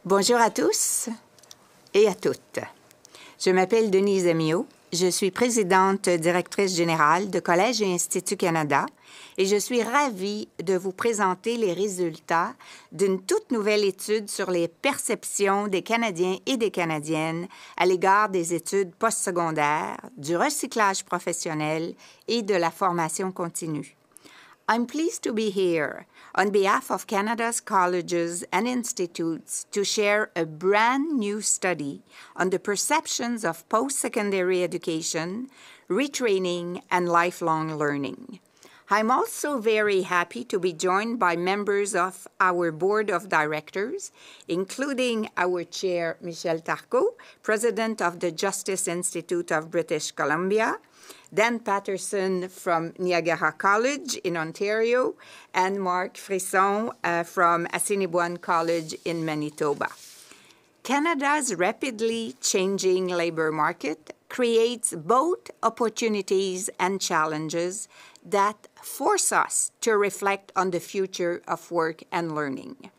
Bonjour à tous et à toutes. Je m'appelle Denise Amio. Je suis présidente directrice générale de Collège et Institut Canada et je suis ravie de vous présenter les résultats d'une toute nouvelle étude sur les perceptions des Canadiens et des Canadiennes à l'égard des études postsecondaires, du recyclage professionnel et de la formation continue. I'm pleased to be here on behalf of Canada's colleges and institutes to share a brand new study on the perceptions of post-secondary education, retraining, and lifelong learning. I'm also very happy to be joined by members of our board of directors, including our chair, Michel Tarcot, president of the Justice Institute of British Columbia, Dan Patterson from Niagara College in Ontario, and Mark Frisson from Assiniboine College in Manitoba. Canada's rapidly changing labor market creates both opportunities and challenges that force us to reflect on the future of work and learning.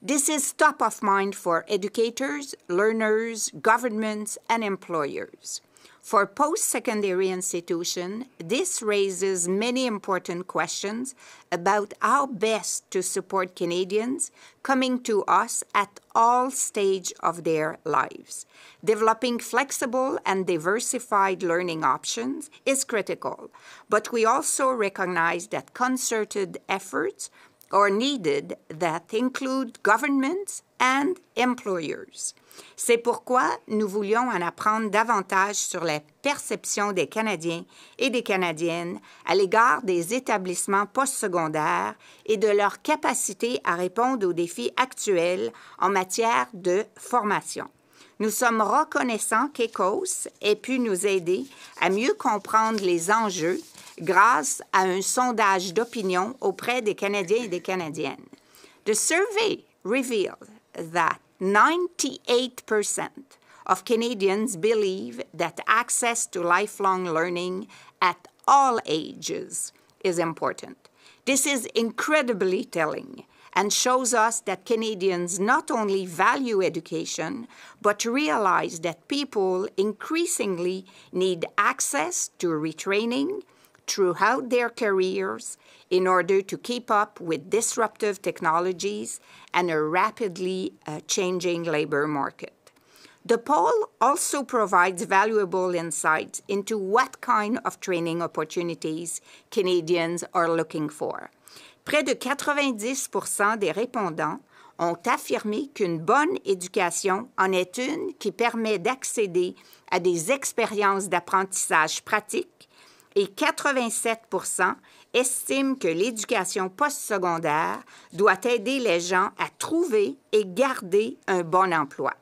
This is top of mind for educators, learners, governments, and employers. For post-secondary institutions, this raises many important questions about how best to support Canadians coming to us at all stages of their lives. Developing flexible and diversified learning options is critical, but we also recognize that concerted efforts are needed that include governments and employers. C'est pourquoi nous voulions en apprendre davantage sur la perception des Canadiens et des Canadiennes à l'égard des établissements postsecondaires et de leur capacité à répondre aux défis actuels en matière de formation. Nous sommes reconnaissants qu'ECOS ait pu nous aider à mieux comprendre les enjeux grâce à un sondage d'opinion auprès des Canadiens et des Canadiennes. The survey revealed that 98% of Canadians believe that access to lifelong learning at all ages is important. This is incredibly telling and shows us that Canadians not only value education, but realize that people increasingly need access to retraining throughout their careers in order to keep up with disruptive technologies and a rapidly changing labor market. The poll also provides valuable insights into what kind of training opportunities Canadians are looking for. Près de 90% des répondants ont affirmé qu'une bonne éducation en est une qui permet d'accéder à des expériences d'apprentissage pratiques et 87% estiment que l'éducation postsecondaire doit aider les gens à trouver et garder un bon emploi.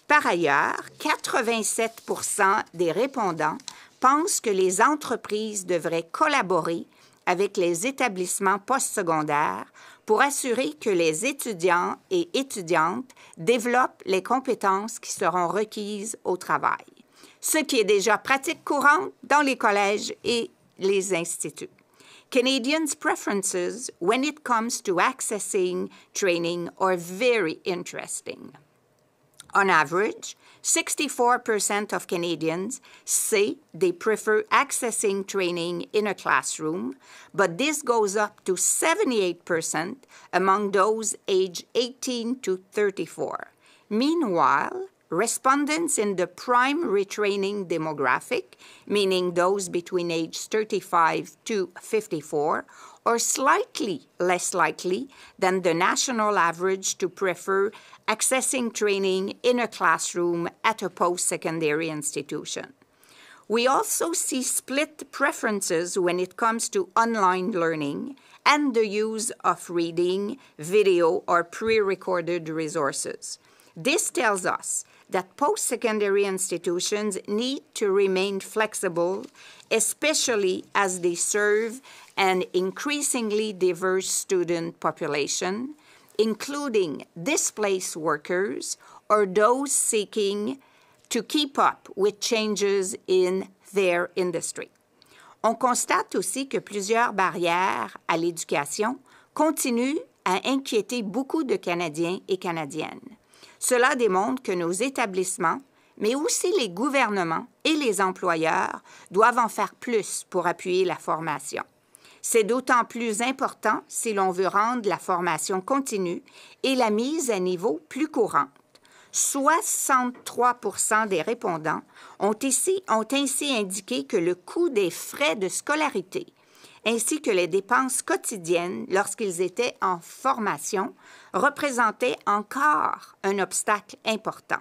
Par ailleurs, 87% des répondants pensent que les entreprises devraient collaborer avec les établissements postsecondaires pour assurer que les étudiants et étudiantes développent les compétences qui seront requises au travail, ce qui est déjà pratique courante dans les collèges et les instituts. Canadians' preferences when it comes to accessing training are very interesting. On average, 64% of Canadians say they prefer accessing training in a classroom, but this goes up to 78% among those aged 18 to 34. Meanwhile, respondents in the prime retraining demographic, meaning those between age 35 to 54, are slightly less likely than the national average to prefer accessing training in a classroom at a post-secondary institution. We also see split preferences when it comes to online learning and the use of reading, video, or pre-recorded resources. This tells us that post-secondary institutions need to remain flexible, especially as they serve an increasingly diverse student population, including displaced workers or those seeking to keep up with changes in their industry. On constate aussi que plusieurs barrières à l'éducation continuent à inquiéter beaucoup de Canadiens et Canadiennes. Cela démontre que nos établissements, mais aussi les gouvernements et les employeurs doivent en faire plus pour appuyer la formation. C'est d'autant plus important si l'on veut rendre la formation continue et la mise à niveau plus courante. 63% des répondants ont ainsi indiqué que le coût des frais de scolarité ainsi que les dépenses quotidiennes lorsqu'ils étaient en formation représentaient encore un obstacle important.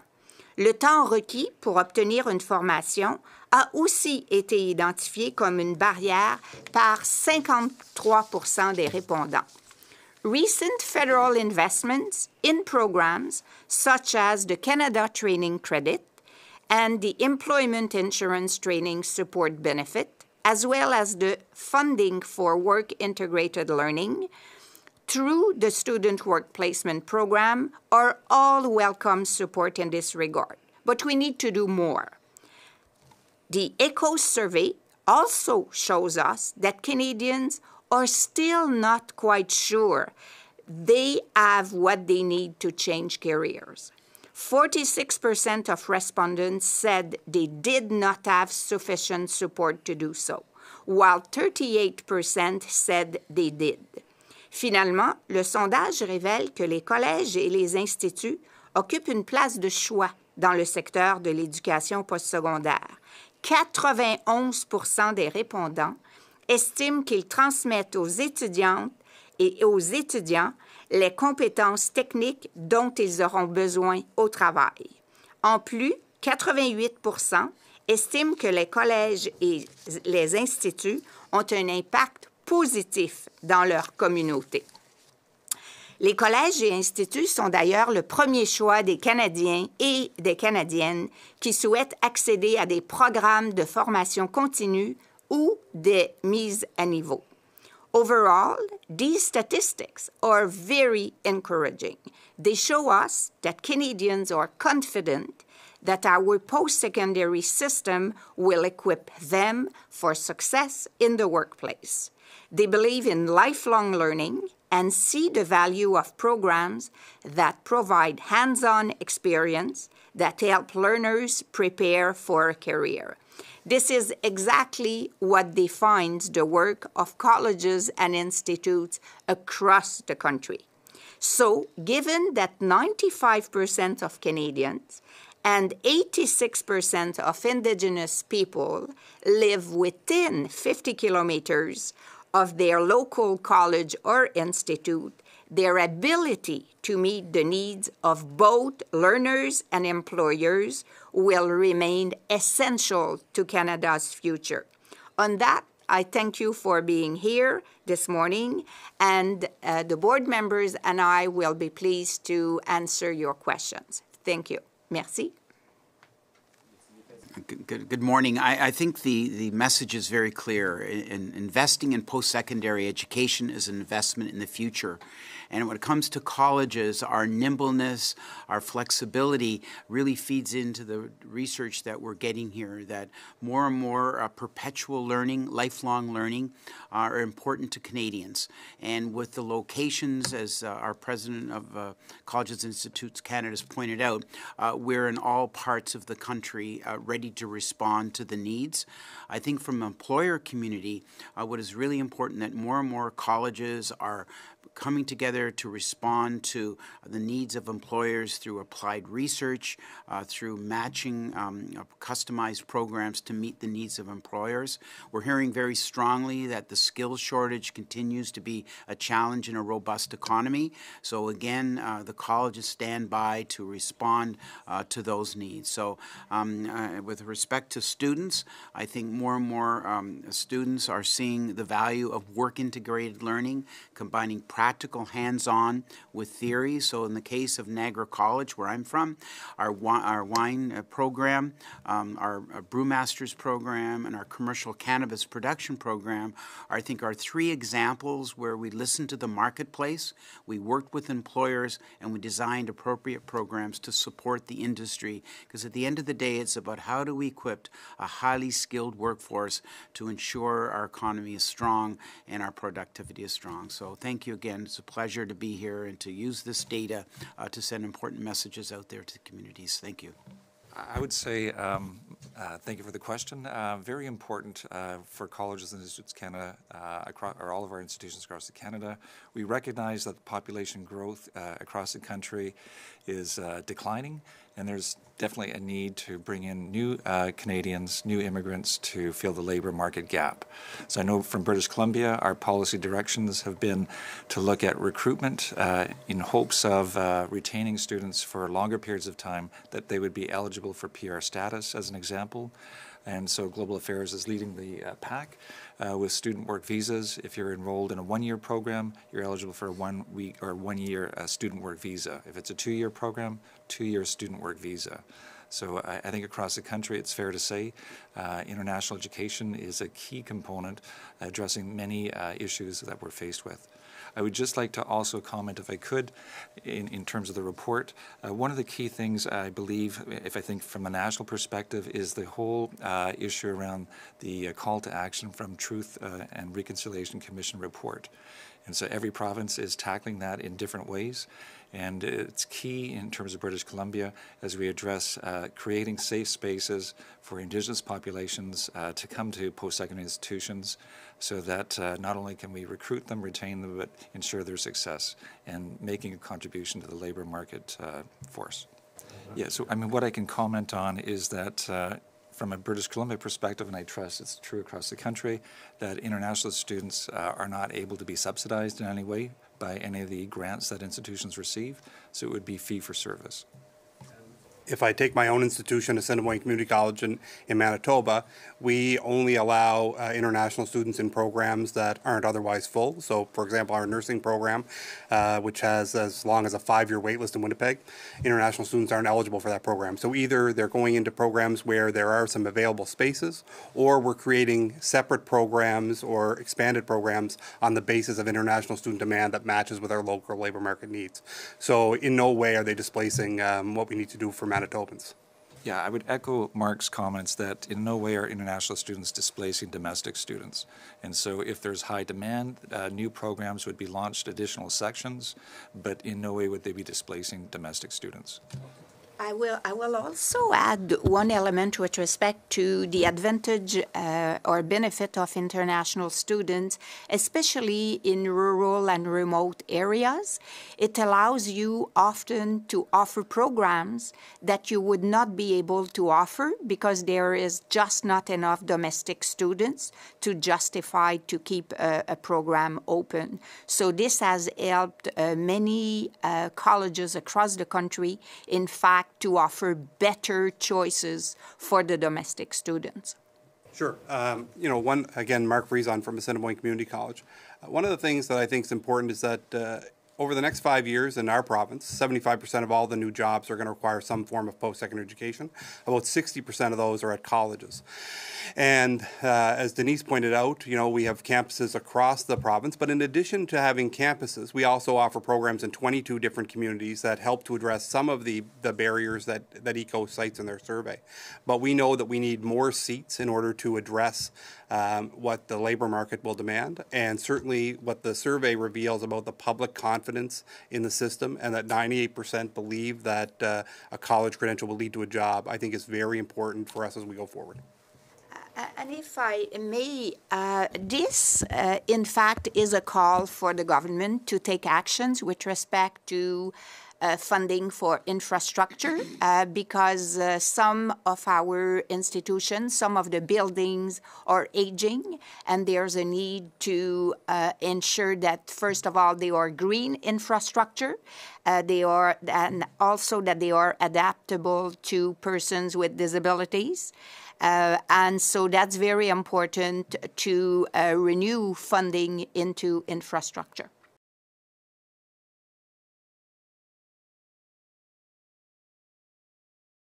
Le temps requis pour obtenir une formation a aussi été identifié comme une barrière par 53% des répondants. Recent federal investments in programs such as the Canada Training Credit and the Employment Insurance Training Support Benefit, as well as the funding for work-integrated learning through the Student Work Placement Program are all welcome support in this regard. But we need to do more. The ECHO survey also shows us that Canadians are still not quite sure they have what they need to change careers. 46% of respondents said they did not have sufficient support to do so, while 38% said they did. Finalement, le sondage révèle que les collèges et les instituts occupent une place de choix dans le secteur de l'éducation postsecondaire. 91% des répondants estiment qu'ils transmettent aux étudiantes et aux étudiants les compétences techniques dont ils auront besoin au travail. En plus, 88% estiment que les collèges et les instituts ont un impact positif dans leur communauté. Les collèges et instituts sont d'ailleurs le premier choix des Canadiens et des Canadiennes qui souhaitent accéder à des programmes de formation continue ou des mises à niveau. Overall, these statistics are very encouraging. They show us that Canadians are confident that our post-secondary system will equip them for success in the workplace. They believe in lifelong learning and see the value of programs that provide hands-on experience that help learners prepare for a career. This is exactly what defines the work of colleges and institutes across the country. So, given that 95% of Canadians and 86% of Indigenous people live within 50 kilometers of their local college or institute, their ability to meet the needs of both learners and employers will remain essential to Canada's future. On that, I thank you for being here this morning, and the board members and I will be pleased to answer your questions. Thank you. Merci. Good morning. I think the message is very clear. Investing in post-secondary education is an investment in the future. And when it comes to colleges, our nimbleness, our flexibility really feeds into the research that we're getting here, that more and more perpetual learning, lifelong learning are important to Canadians. And with the locations, as our president of Colleges and Institutes Canada has pointed out, we're in all parts of the country ready to respond to the needs. I think from the employer community, what is really important that more and more colleges are coming together to respond to the needs of employers through applied research, through matching customized programs to meet the needs of employers. We're hearing very strongly that the skills shortage continues to be a challenge in a robust economy. So again, the colleges stand by to respond to those needs. So with respect to students, I think more and more students are seeing the value of work-integrated learning, combining practical hands-on with theory. So in the case of Niagara College, where I'm from, our wine program, our brewmasters program, and our commercial cannabis production program are, I think, are three examples where we listened to the marketplace, we worked with employers, and we designed appropriate programs to support the industry. Because at the end of the day, it's about how do we equip a highly skilled workforce to ensure our economy is strong and our productivity is strong. So thank you again again, it's a pleasure to be here and to use this data to send important messages out there to the communities. Thank you. I would say, thank you for the question. Very important for colleges and institutes Canada, or all of our institutions across Canada. We recognize that population growth across the country is declining, and there's definitely a need to bring in new Canadians, new immigrants to fill the labor market gap. So I know from British Columbia, our policy directions have been to look at recruitment in hopes of retaining students for longer periods of time, that they would be eligible for PR status, as an example. And so Global Affairs is leading the pack with student work visas. If you're enrolled in a one-year program, you're eligible for a 1 week or 1 year student work visa. If it's a 2-year program, 2-year student work visa. So I think across the country, it's fair to say international education is a key component addressing many issues that we're faced with. I would just like to also comment, if I could, in terms of the report. One of the key things I believe, if I think from a national perspective, is the whole issue around the call to action from Truth and Reconciliation Commission report. And so every province is tackling that in different ways. And it's key in terms of British Columbia as we address creating safe spaces for Indigenous populations to come to post-secondary institutions, so that not only can we recruit them, retain them, but ensure their success and making a contribution to the labor market force. Yeah, so I mean, what I can comment on is that from a British Columbia perspective, and I trust it's true across the country, that international students are not able to be subsidized in any way by any of the grants that institutions receive, so it would be fee for service. If I take my own institution, Assiniboine Community College in Manitoba, we only allow international students in programs that aren't otherwise full. So, for example, our nursing program, which has as long as a 5-year waitlist in Winnipeg, international students aren't eligible for that program. So either they're going into programs where there are some available spaces, or we're creating separate programs or expanded programs on the basis of international student demand that matches with our local labor market needs. So in no way are they displacing what we need to do for Manitobans. Yeah, I would echo Mark's comments that in no way are international students displacing domestic students. And so if there's high demand, new programs would be launched, additional sections, but in no way would they be displacing domestic students. I will also add one element with respect to the advantage or benefit of international students, especially in rural and remote areas. It allows you often to offer programs that you would not be able to offer because there is just not enough domestic students to justify to keep a program open. So this has helped many colleges across the country, in fact, to offer better choices for the domestic students. Sure. Mark Friesen from Assiniboine Community College. One of the things that I think is important is that over the next 5 years in our province, 75% of all the new jobs are going to require some form of post-secondary education. About 60% of those are at colleges. And as Denise pointed out, we have campuses across the province, but in addition to having campuses, we also offer programs in 22 different communities that help to address some of the barriers that ECO cites in their survey. But we know that we need more seats in order to address what the labor market will demand, and certainly what the survey reveals about the public confidence in the system, and that 98% believe that a college credential will lead to a job, I think is very important for us as we go forward. And if I may, this, in fact, is a call for the government to take actions with respect to funding for infrastructure because some of our institutions, some of the buildings are aging, and there's a need to ensure that, first of all, they are green infrastructure, and also that they are adaptable to persons with disabilities. And so that's very important to renew funding into infrastructure.